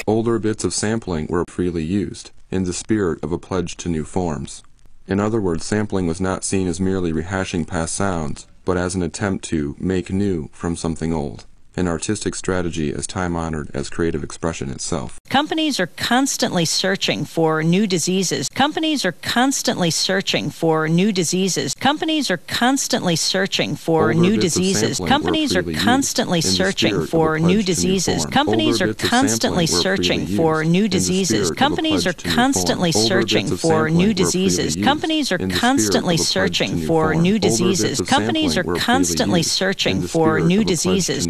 Older bits of sampling were freely used, in the spirit of a pledge to new forms. In other words, sampling was not seen as merely rehashing past sounds, but as an attempt to make new from something old. An artistic strategy as time-honored as creative expression itself. Companies are constantly searching for new diseases. Companies are constantly searching for new diseases. Companies are constantly searching for new diseases. Companies are constantly searching for new diseases. Companies are constantly searching for new diseases. Companies are constantly searching for new diseases. Companies are constantly searching for new diseases. Companies are constantly searching for new diseases.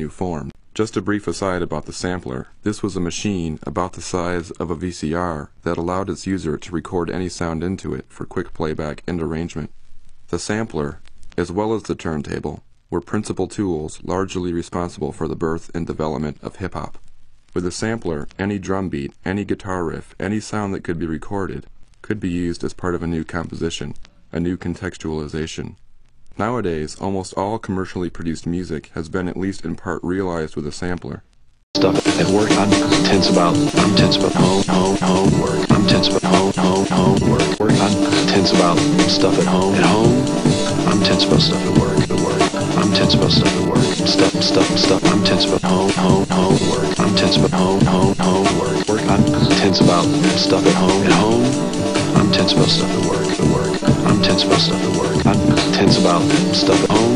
Just a brief aside about the sampler. This was a machine about the size of a VCR that allowed its user to record any sound into it for quick playback and arrangement. The sampler, as well as the turntable, were principal tools largely responsible for the birth and development of hip-hop. With the sampler, any drum beat, any guitar riff, any sound that could be recorded, could be used as part of a new composition, a new contextualization. Nowadays, almost all commercially produced music has been at least in part realized with a sampler. Stuff at work, I'm tense about home, work. I'm tense about home, work. I'm tense about stuff at home, I'm tense about stuff at work. I'm tense about stuff at work. Stuff. I'm tense about home, work. I'm tense about home, work. I'm tense about stuff at home, I'm tense about stuff at work. I'm tense about stuff at work. I'm tense about stuff at home.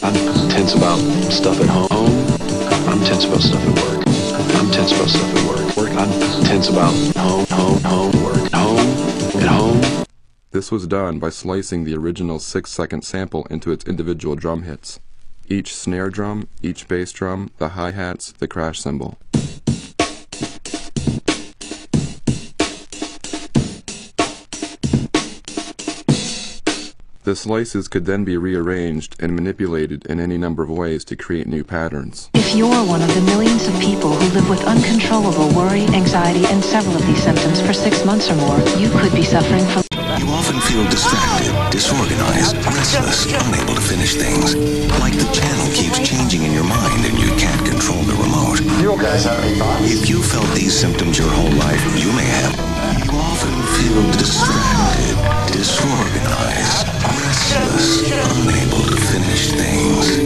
I'm tense about stuff at home. I'm tense about stuff at work. I'm tense about stuff at work. I'm tense about home, work. At home. This was done by slicing the original 6-second sample into its individual drum hits. Each snare drum, each bass drum, the hi-hats, the crash cymbal. The slices could then be rearranged and manipulated in any number of ways to create new patterns. If you're one of the millions of people who live with uncontrollable worry, anxiety, and several of these symptoms for 6 months or more, you could be suffering from... You often feel distracted, disorganized, restless, unable to finish things. Like the channel keeps changing in your mind and you can't control the remote. You guys have any thoughts? If you felt these symptoms your whole life, you may have. You often feel distracted, disorganized, restless, unable to finish things.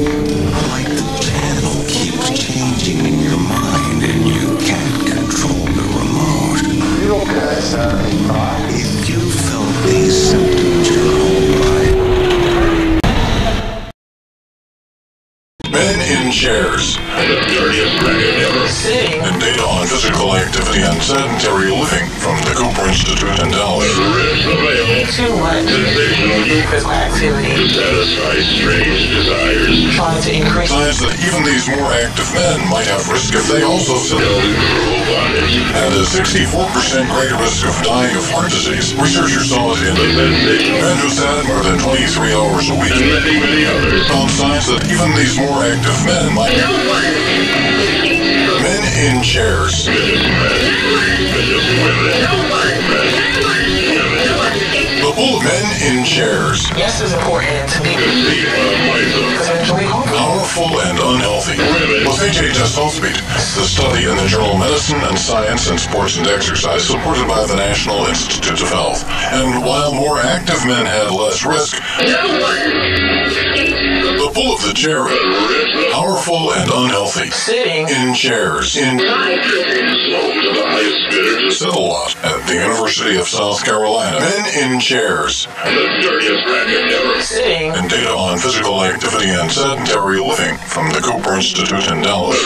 Like the channel keeps changing in your mind and you can't control the remote. You guys have any thoughts? If you felt these symptoms your whole life. Men in chairs. The dirtiest racket ever. And data on physical activity and sedentary living from the Cooper Institute in Dallas. Too much physical activity To satisfy strange desires. trying to increase Signs that even these more active men might have risk if they also sit. And a 64% greater risk of dying of heart disease. Researchers saw it in men who sat more than 23 hours a week. Found signs that even these more active men might. Men in chairs. The bull men in chairs. yes is important to me potentially harmful. Powerful and unhealthy. With AJ Test Health Beat, the study in the journal Medicine and Science and Sports and Exercise supported by the National Institutes of Health. And while more active men had less risk, the pull of the chair, powerful and unhealthy. Sitting In chairs. Sit a lot at the University of South Carolina. Men in chairs. sitting And data on physical activity and sedentary living from the Cooper Institute in Dallas.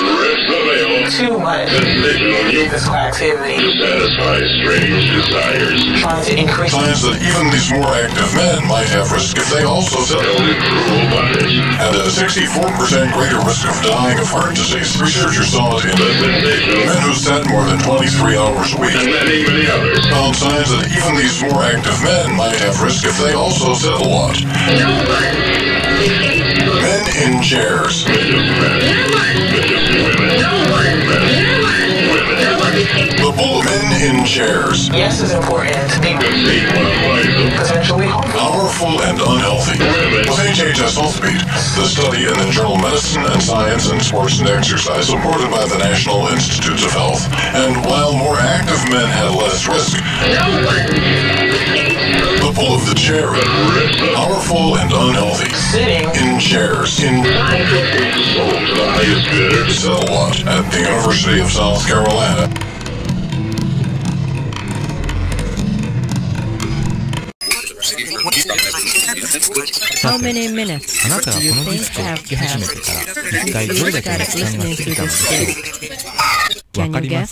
too much physical activity trying to increase Signs that even these more active men might have risk if they also sit. And a 64% greater risk of dying of heart disease. Researchers saw it in men who sat more than 23 hours a week. Found signs that even these more active men might have risk if they also sit a lot. Men in chairs. The bull men in chairs. Yes is important. Potentially harmful. Powerful and unhealthy. With HHS Healthbeat, the study in the journal Medicine and Science and Sports and Exercise, supported by the National Institutes of Health. And while more active men had less risk, the pull of the chair, powerful and unhealthy. Sitting in chairs. In Settle Watch at the University of South Carolina. How many minutes do you think have passed? You started listening to this tape. Can you guess?